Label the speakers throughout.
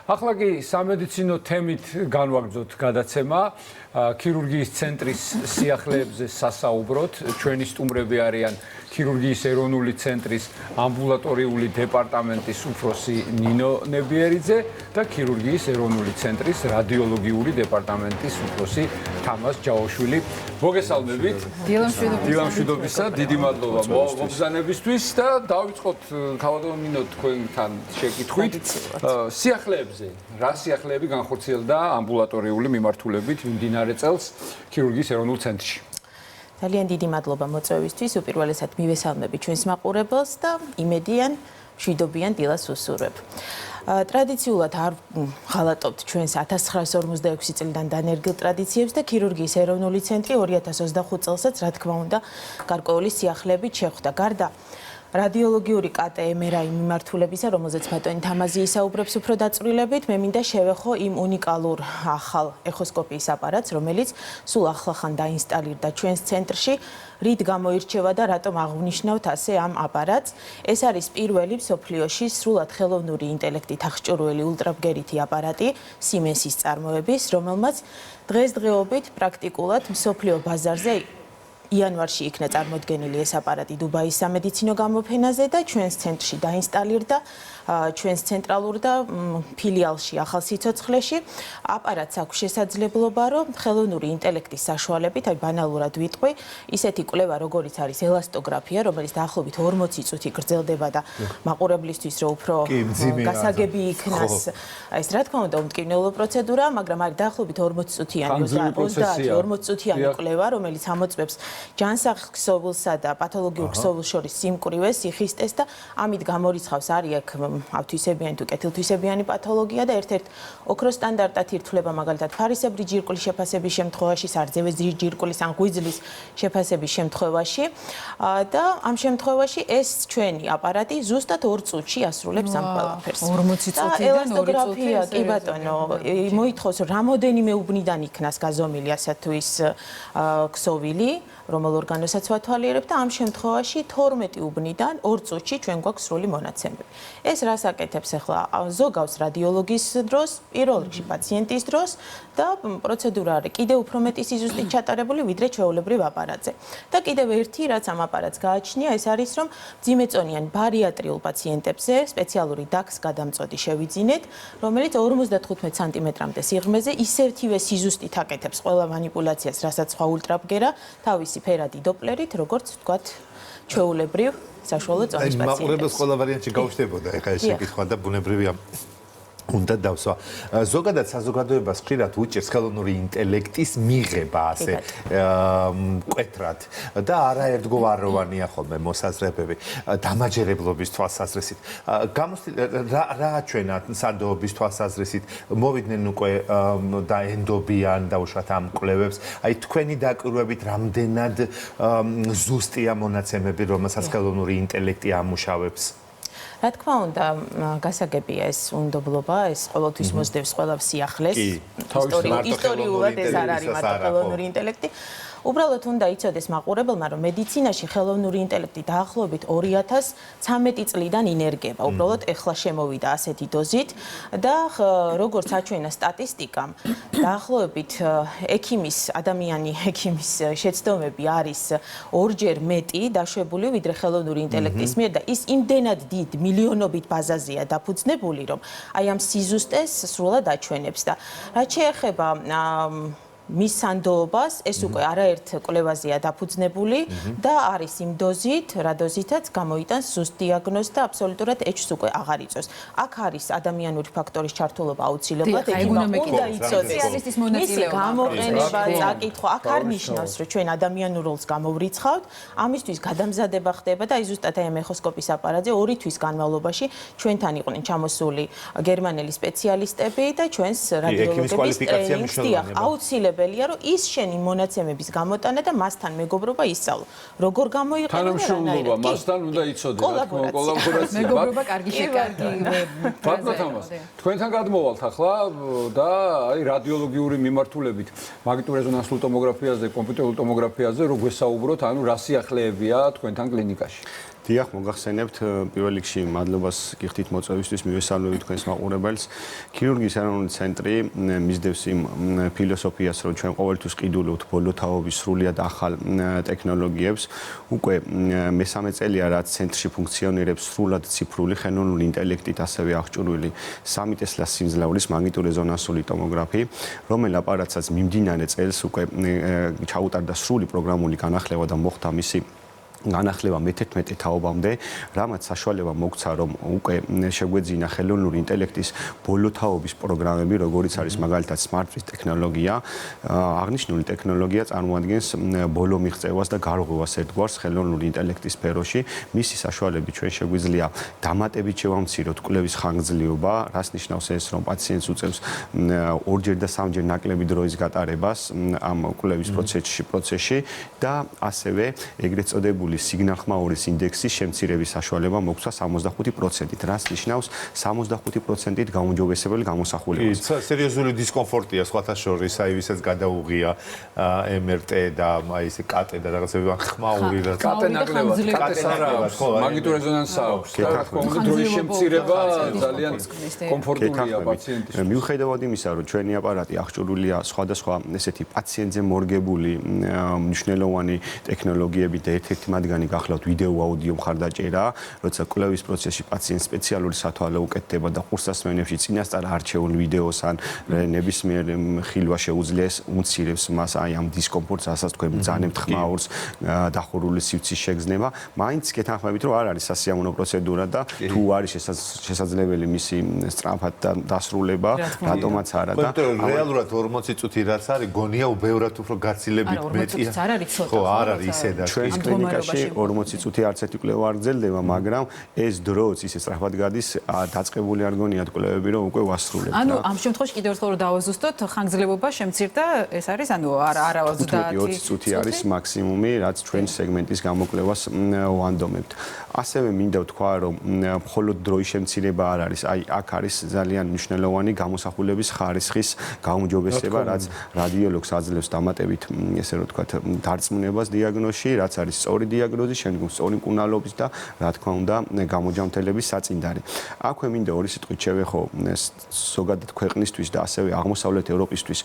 Speaker 1: ახლა კი სამედიცინო თემით განვაგრძოთ გადაცემა. ქირურგიის ცენტრის სიახლეებზე სასაუბროთ. ჩვენი სტუმრები არიან ქირურგიის ეროვნული ცენტრის ამბულატორიული დეპარტამენტის უფროსი ნინო ნებიერიძე და ქირურგიის ეროვნული ცენტრის რადიოლოგიური დეპარტამენტის უფროსი თამას ჯაოშვილი. მოგესალმებით. დილამშვიდობისა, დიდი მადლობა მოგზანებისთვის და დავიწყოთ ქალბატონო ნინო თქვენთან შეკითხვით. სიახლეებზე, რა სიახლეები განხორციელდა ამბულატორიული მიმართულებით მიმდინარე წელს ქირურგიის ეროვნულ ცენტრში?
Speaker 2: ძალიან დიდი მადლობა მოწვევისთვის. უპირველესად მივესალმები ჩვენს მაყურებელს და იმედიან მშვიდობიან დილას უსურვებ. ტრადიციულად არ ღალატობთ ჩვენს 1946 წლიდან დანერგილ ტრადიციებს და ქირურგიის ეროვნული ცენტრი 2025 წელსაც რა თქმა უნდა გარკვეული სიახლეებით შეხვდა. გარდა რადიოლოგიური კატ-MRI მიმართულებისა, რომელზეც ბატონი თამაზი ისაუბრებს უფრო დაწვრილებით, მე მინდა შევეხო იმ უნიკალურ ახალ ეხოსკოპიის აპარატს, რომელიც სულ ახლახან დაინსტალირდა ჩვენს ცენტრში. რით გამოირჩევა და რატომ აღვნიშნავთ ასე ამ აპარატს? ეს არის პირველი მსოფლიოში სრულად ხელოვნური ინტელექტით აღჭურვილი ულტრაბგერითი აპარატი Siemens-ის წარმოების, რომელმაც დღესდღეობით პრაქტიკულად მსოფლიო ბაზარზე იანვარში იქნა წარმოდგენილი ეს აპარატი დუბაის სამედიცინო გამოფენაზე და ჩვენს ცენტრში დაინსტალირდა ჩვენს ცენტრალურ და ფილიალში ახალ სიცოცხლეში. აპარატს აქვს შესაძლებლობა, რომ ხელოვნური ინტელექტის საშუალებით, აი ბანალურად ვიტყვი, ისეთი კვლევა, როგორიც არის ელასტოგრაფია, რომელიც დაახლოებით 40 წუთი გრძელდება და მაყურებლისთვის რო უფრო გასაგები იქნას. ეს რა თქმა უნდა უმტკივნეულო პროცედურაა, მაგრამ არის დაახლოებით 40 წუთიანი 30-40 წუთიანი კვლევა, რომელიც ამოწმებს ჯანსაღ ქსოვილსა და პათოლოგიურ ქსოვილს შორის სიმკვრივეს, სიხისტეს და ამით გამორიცხავს არის აქ ავთვისებიანი თუ კეთილთვისებიანი პათოლოგია და ერთ-ერთ ოქროს სტანდარტად ირთულება მაგალითად ფარისებრი ჯირკვლის შეფასების შემთხვევაში, სარძევე ჯირკვლის ან ღვიძლის შეფასების შემთხვევაში და ამ შემთხვევაში ეს ჩვენი აპარატი ზუსტად 2 წუთში ასრულებს ამ ყველაფერს.
Speaker 3: 40 წუთიდან 2 წუთი.
Speaker 2: ელასტოგრაფია, კი ბატონო, მოითხოვს რომელდენიმე უბნიდან იქნას გაზომილი ასეთ თუ ის ქსოვილი, რომელ ორგანოსაც ვათვალიერებ და ამ შემთხვევაში 12 უბნიდან 2 წუთში ჩვენ გვაქვს სრული მონაცემები. ეს რას აკეთებს ახლა? ზოგავს რადიოლოგის დროს, პირველ რიგში პაციენტის დროს და პროცედურა არის კიდევ უფრო მეტი სიზუსტით ჩატარებული ვიდრე ჩვეულებრივ აპარატზე. და კიდევ ერთი რაც ამ აპარატს გააჩნია, ეს არის რომ ძიმეწონიან ბარიატრიულ პაციენტებზე სპეციალური დაქს გადამწოდი შევიძინეთ, რომელიც 55 სანტიმეტრამდე სიღრმეზე ისევთივე სიზუსტით აკეთებს ყველა მანიპულაციას, რასაც სხვა ულტრაბგერა თავისი ფერადი დოპლერით, როგორც ვთქვათ, ჩვეულებრივ საშუალო წონის პაციენტებს.
Speaker 4: მაყურებელს ყველა ვარიანტი გაუჩნდებოდა, ეხლა ეს შეკითხვა და ბუნებრივია უნდა დავსვა. ზოგადად საზოგადოებას ხშირად უჭირს ხელოვნური ინტელექტის მიღება ასე მკვეთრად და არაერთგვაროვანია ხოლმე მოსაზრებები დამაჯერებლობის თვალსაზრისით. რა აჩვენა სადოობის თვალსაზრისით? მოვიდნენ უკვე და ენდობიან დაუშვათ ამ კვლევებს. აი თქვენი დაკვირვებით რამდენად ზუსტია მონაცემები, რომელსაც ხელოვნური ინტელექტი ამუშავებს?
Speaker 2: რა თქმა უნდა, გასაგებია ეს უნდობლობა, ეს ყოველთვის მოსდევს ყველა სიახლეს. ისტორიულად ეს არ არის მარტო ხელოვნური ინტელექტი. უბრალოდ უნდა იცოდეს მაყურებელმა, რომ მედიცინაში ხელოვნური ინტელექტი დაახლოებით 2013 წლიდან ინერგება. უბრალოდ ეხლა შემოვიდა ასეთი დოზით და როგორც აჩვენა სტატისტიკამ, დაახლოებით ექიმის შეცდომები არის 2-ჯერ მეტი დაშვებული ვიდრე ხელოვნური ინტელექტის მიერ და ის იმდენად დიდ მილიონობით ბაზაზეა დაფუძნებული, რომ აი ამ სიზუსტეს სრულად აჩვენებს და რაც შეეხება მის სანდოობას, ეს უკვე არაერთ კვლევაზეა დაფუძნებული და არის იმ დოზით, რა დოზითაც გამოიტანს ზუსტ დიაგნოზს და აბსოლუტურად ეჭვს უკვე აღარ იწვევს. აქ არის ადამიანური ფაქტორის ჩართულობა აუცილებლად, უნდა იცოდეს მისი გამოყენება, წაკითხვა. აქ არ ნიშნავს, რომ ჩვენ ადამიანურ როლს გამოვრიცხავთ, ამისთვის გადამზადება ხდება და აი ზუსტად ამ ეხოსკოპის აპარატზე 2 თვის განმავლობაში ჩვენთან იყვნენ ჩამოსული გერმანელი სპეციალისტები და ჩვენს რადიოლოგების ტრენინგს დიახ, აუცილებლად შესაძლებელია, რომ ის შენი მონაცემების გამოტანა და მასთან მეგობრობა ისწავლო. როგორ გამოიყენება
Speaker 1: თანამშრომლობა მასთან უნდა იცოდეს, რა თქმა უნდა, კოლაბორაცია.
Speaker 3: მეგობრობა კარგი
Speaker 1: თქვენთან გადმოვალთ ახლა და აი რადიოლოგიური მიმართულებით, მაგნიტურ რეზონანსულ ტომოგრაფიაზე, კომპიუტერულ ტომოგრაფიაზე, რო გვესაუბროთ, ანუ რა სიახლეებია თქვენთან კლინიკაში.
Speaker 3: დიახ, მოგახსენებთ პირველ რიგში მადლობას გიხდით მოწვევისთვის, მივესალმებით თქვენს მაყურებელს. ქირურგიის ეროვნული ცენტრი მისდევს იმ ფილოსოფიას, რომ ჩვენ ყოველთვის ყიდულობთ ბოლოთაობის სრულიად ახალ ტექნოლოგიებს. უკვე მესამე წელია, რაც ცენტრში ფუნქციონირებს სრულად ციფრული ხელოვნური ინტელექტით ასევე აღჭურვილი 3 ტესლას სიმძლავრის მაგნიტურეზონანსული ტომოგრაფი, რომელ აპარატსაც მიმდინარე წელს უკვე ჩაუტარდა სრული პროგრამული განახლება და მოხდა მისი განახლება მე-11 თაობამდე, რამაც საშუალება მოგცა, რომ უკვე შეგვეძინა ხელოვნური ინტელექტის ბოლოთაობის პროგრამები, როგორიც არის მაგალითად SmartFreeze ტექნოლოგია. აღნიშნული ტექნოლოგია წარმოადგენს ბოლო მიღწევას და გარღვევას ერთგვარს ხელოვნური ინტელექტის სფეროში. მისი საშუალებით ჩვენ შეგვიძლია დამატებით შევამციროთ კვლევის ხანგრძლივობა, რაც ნიშნავს ეს, რომ პაციენტს უწევს 2-ჯერ და 3-ჯერ ნაკლები დროის გატარებას ამ კვლევის პროცესში და ასევე ეგრეთ წოდებული სიგნალხმაურის ინდექსის შემცირების საშუალება მოგცა 65%-ით, რაც ნიშნავს 65%-ით გაუმჯობესებელ გამოსახულებას.
Speaker 4: სერიოზული დისკომფორტია სხვათა შორის, აი ვისაც გადაუღია MRT და აი ესე კატე და რაღაცები ხმაური და
Speaker 1: კატე ნაკლებად, კატეს არა აქვს, მაგნიტურეზონანსს აქვს. რა თქმა უნდა, დროის შემცირება ძალიან კომფორტულია პაციენტისთვის.
Speaker 3: მიუხედავად იმისა, რომ ჩვენი აპარატი აღჭურვილია სხვადასხვა ესეთი პაციენტზე მორგებული მნიშვნელოვანი ტექნოლოგიები და ერთ-ერთი მათგანი გახლავთ ვიდეო აუდიო მხარდაჭერა, როცა კვლევის პროცესში პაციენტს სპეციალური სათვალე უკეთდება და ყურსასმენებში წინასწარ არჩეულ ვიდეოს ან ნებისმიერ ხილვა შეუძლია ეს უმცირებს მას აი ამ დისკომფორტს, რასაც თქვენ ბრძანებთ ხმაურს, დახურული სივრცის შეგრძნება, მაინც გეთანხმებით, რომ არ არის სასიამოვნო პროცედურა და თუ არის შესაძლებელი მისი სწრაფად დასრულება, რატომაც არა და
Speaker 4: რეალურად 40 წუთი რაც არის, გონია უბევრად უფრო გაცილებით მეტია. ხო, არ არის ისედაც.
Speaker 3: ჩვენს კლინიკაში 40 წუთი არც ერთი კვლევა არ გრძელდება, მაგრამ ეს დროც ისე სწრაფად გადის, დაწყებული არ გონიათ კვლევები, რომ უკვე ვასრულებთ.
Speaker 5: ანუ ამ შემთხვევაში კიდევ ერთხელ დავაზუსტოთ, ხანგრძლივობა შემცირდა, ეს არის ანუ არა
Speaker 3: 20 წუთი არის მაქსიმუმი, რაც ჩვენ სეგმენტის გამოკვლევას ვანდომებთ. ასევე მინდა ვთქვა, რომ მხოლოდ დროის შემცირება არ არის, აი აქ არის ძალიან მნიშვნელოვანი გამოსახულების ხარისხის გაუმჯობესება, რაც რადიოლოგს აძლევს დამატებით, ესე რომ ვთქვათ, დარწმუნებას დიაგნოზში, რაც არის სწორი დიაგნოზი, შემდგომ სწორი მკურნალობის და რა თქმა უნდა გამოჯამთელების საწინდარი. აქვე მინდა ორი სიტყვით შევეხო ზოგადად ქვეყნისთვის და ასევე აღმოსავლეთ ევროპისთვის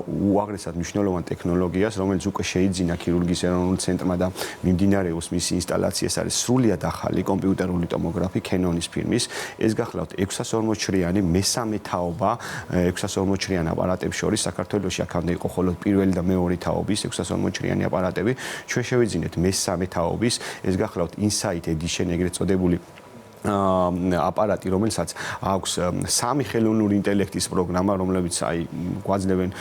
Speaker 3: უაღრესად მნიშვნელოვან ტექნოლოგიას, რომელიც უკვე შეიძინა ქირურგიის ეროვნულ ცენტრმა და მიმდინარეობს მისი ინსტალაცია, ეს არის სრულიად ახალი კომპიუტერული ტომოგრაფი Canon-ის ფირმის. ეს გახლავთ 640-ჯრიანი მესამე თაობა 640-ჯრიან აპარატებს შორის საქართველოში აქამდე იყო მხოლოდ პირველი და მეორე თაობის 640-ჯრიანი აპარატები. ჩვენ შევიძინეთ მესამე თაობის, ეს გახლავთ Insight Edition ეგრეთ წოდებული აპარატი, რომელსაც აქვს 3 ხელოვნური ინტელექტის პროგრამა, რომლებიც აი გვაძლევენ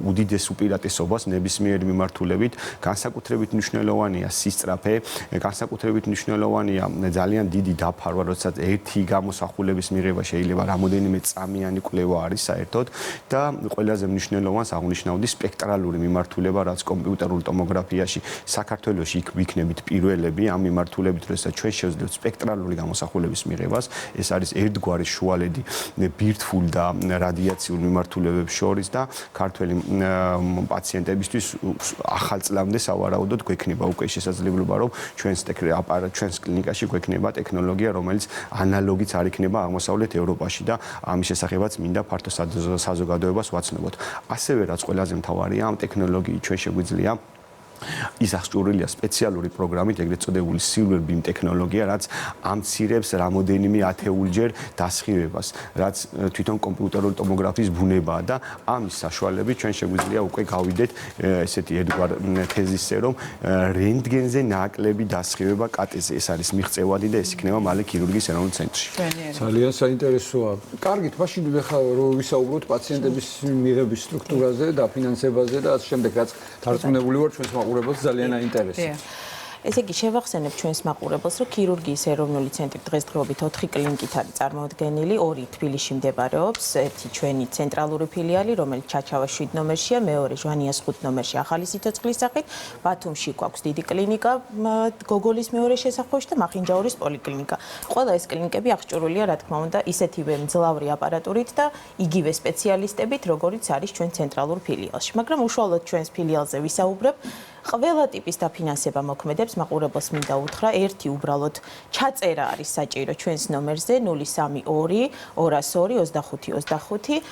Speaker 3: უდიდეს უპირატესობას ნებისმიერ მიმართულებით, განსაკუთრებით მნიშვნელოვანია სისწრაფე, განსაკუთრებით მნიშვნელოვანია ძალიან დიდი დაფარვა, როდესაც ერთი გამოსახულების მიღება შეიძლება რამოდენიმე წამიანი კვლევა არის საერთოდ და ყველაზე მნიშვნელოვანს აღნიშნავდი სპექტრალური მიმართულება, რაც კომპიუტერულ ტომოგრაფიაში საქართველოში ვიქნებით პირველები ამ მიმართულებით, როდესაც ჩვენ შევძლებთ სპექტრალური გამოსახულების მიღებას, ეს არის ერთგვარი შუალედი ბირთვულ და რადიაციულ მიმართულებებს შორის და ქართველი პაციენტებისთვის ახალ წლამდე სავარაუდოდ გვექნება უკვე შესაძლებლობა, რომ ჩვენს კლინიკაში გვექნება ტექნოლოგია, რომელიც ანალოგიც არ იქნება აღმოსავლეთ ევროპაში და ამის შესახებაც მინდა ფართო საზოგადოებას ვაცნობოთ. ასევე რაც ყველაზე მთავარია, ამ ტექნოლოგიით ჩვენ შეგვიძლია ის აღჭურვილია სპეციალური პროგრამით, ეგრეთ წოდებული Silver Beam ტექნოლოგია, რაც ამცირებს რამოდენიმე ათეულჯერ დასხივებას, რაც თვითონ კომპიუტერული ტომოგრაფიის ბუნებაა და ამის საშუალებით ჩვენ შეგვიძლია უკვე გავიდეთ ესეთი ერთგვარ თეზისზე, რომ რენტგენზე ნაკლები დასხივება კატეზე. ეს არის მიღწევადი და ეს იქნება მალე ქირურგიის ეროვნულ ცენტრში.
Speaker 1: ძალიან საინტერესოა. კარგით, მაშინ რომ ვისაუბროთ პაციენტების მიღების სტრუქტურაზე და ფინანსებაზე და ასე შემდეგ, რაც დარწმუნებული ვარ ჩვენს მაყურებელს ძალიან აინტერესებს.
Speaker 2: ესე იგი, შევახსენებ ჩვენს მაყურებელს, რომ ქირურგიის ეროვნული ცენტრი დღესდღეობით 4 კლინიკით არის წარმოდგენილი, 2 თბილისში მდებარეობს, ერთი ჩვენი ცენტრალური ფილიალი, რომელიც ჩაჩავას 7 ნომერშია, მეორე ჟვანიას 5 ნომერში ახალი სიცოცხლის სახით, ბათუმში გვაქვს დიდი კლინიკა გოგოლის მეორე შესახვევში და მახინჯაურის პოლიკლინიკა. ყველა ეს კლინიკები აღჭურვილია, რა თქმა უნდა, ისეთივე მძლავრი აპარატურით და იგივე სპეციალისტებით, როგორიც არის ჩვენ ცენტრალურ ფილიალში. მაგრამ უშუალოდ ჩვენს ფილიალზე ვისაუბრებ, ყველა ტიპის დაფინანსება მოქმედებს, მაყურებელს მინდა უთხრა, ერთი უბრალოდ ჩაწერა არის საჭირო ჩვენს ნომერზე 032 202 25 25.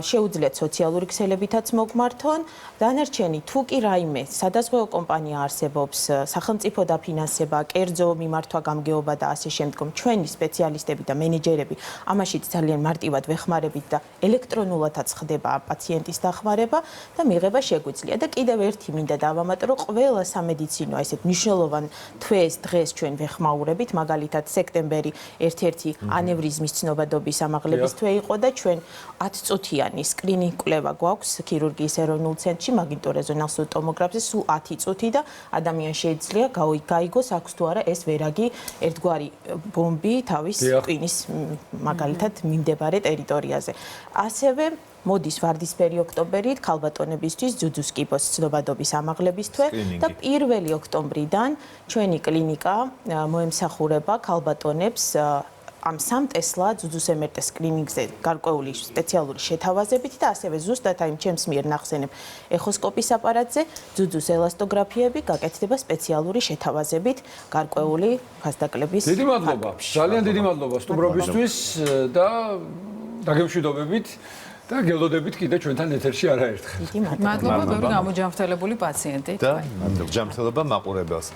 Speaker 2: შეუძლიათ სოციალური ქსელებითაც მოგმართონ. დანარჩენი თუ კი რაიმე სადაზღვევო კომპანია არსებობს, სახელმწიფო დაფინანსება, კერძო მიმართვა, გამგეობა და ასე შემდგომ, ჩვენი სპეციალისტები და მენეჯერები ამაშიც ძალიან მარტივად ვეხმარებით და ელექტრონულადაც ხდება პაციენტის დახმარება და მიღება შეგვიძლია. და კიდევ ერთი მინდა დავამატრო, ყველა სამედიცინო ესეთ მნიშვნელოვან თვეს დღეს ჩვენ ვეხმაურებით, მაგალითად სექტემბერი ერთ-ერთი ანევრიზმის ცნობადობის ამაღლების თვე იყო და ჩვენ 10 წუთიანი სკრინინგ კვლევა გვაქვს ქირურგიის ეროვნულ ცენტრში მაგნიტურ რეზონანსულ ტომოგრაფზე სულ 10 წუთი და ადამიანს შეიძლება გაიგოს აქვს თუ არა ეს ვერაგი ერთგვარი ბომბი თავის ტვინის მაგალითად მიმდებარე ტერიტორიაზე. ასევე მოდის ვარდისფერი ოქტომბერი ქალბატონებისთვის ძუძუსკიპოს ცნობადობის ამაღლების თვე და 1 ოქტომბრიდან ჩვენი კლინიკა მოემსახურება ქალბატონებს ამ 3 ტესლა ძუძუს MRT სკრინინგზე გარკვეული სპეციალური შეთავაზებით და ასევე ზუსტად აი ჩემს მიერ ნახსენებ ეხოსკოპის აპარატზე ძუძუს ელასტოგრაფიები გაკეთდება სპეციალური შეთავაზებით გარკვეული ფასდაკლების.
Speaker 1: დიდი მადლობა. ძალიან დიდი მადლობა სტუმრობისთვის და დაგემშვიდობებით და გელოდებით კიდე ჩვენთან ეთერში არაერთხელ.
Speaker 2: დიდი მადლობა.
Speaker 5: მადლობა ბევრი გამოჯანმრთელებული პაციენტი.
Speaker 4: და ჯანმრთელობა მაყურებელს.